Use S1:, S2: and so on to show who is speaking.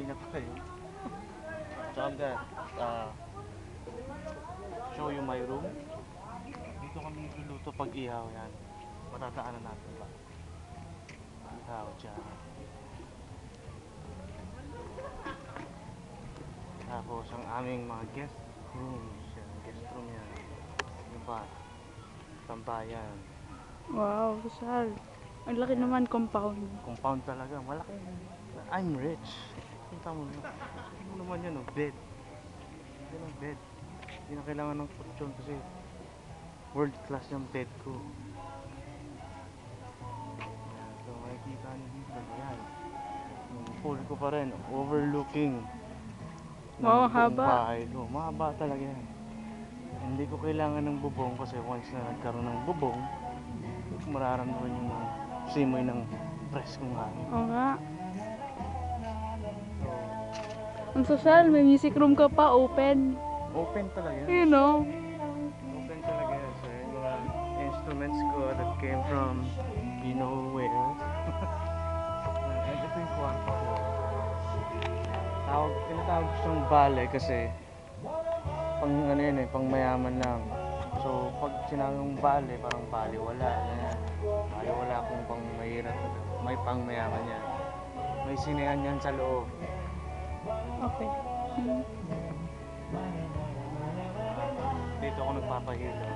S1: mag-play na tayo. So I'm gonna show you my room. Dito kami nagluluto pag ihaw yan. Matadaanan natin ba? Ihaw dyan. Tapos ang aming mga guest rooms. Yan, guest room yan. Yung ba? Tambayan.
S2: Wow, Sal. Ang laki naman compound.
S1: Compound talaga. Malaki. I'm rich. Kita mo. Ano naman yan, oh, bed. Yan ang bed. Hindi na kailangan ng kutsyon kasi world class yung bed ko. Yan. So makikita niyo dito. Yan. Yung pool ko pa rin. Overlooking.
S2: Wow,
S1: ng buong
S2: haba.
S1: bahay ko. Mahaba talaga yan. Hindi ko kailangan ng bubong kasi once na nagkaroon ng bubong, mararamdaman yung simoy ng preskong hangin.
S2: Oo nga. Ang social, may music room ka pa, open.
S1: Open talaga yan.
S2: You know.
S1: Open talaga yan. So yung mga instruments ko that came from you know where. And ito yung kwarto ko. Tinatawag ko siyang bale kasi pang ano yun eh, pang mayaman lang. So pag sinabi mong bale, parang baliwala. Baliwala kung pang mahirap. May pang mayaman yan. May sinehan yan sa loob.
S2: Okay.
S1: Dito ako nagpapahilo.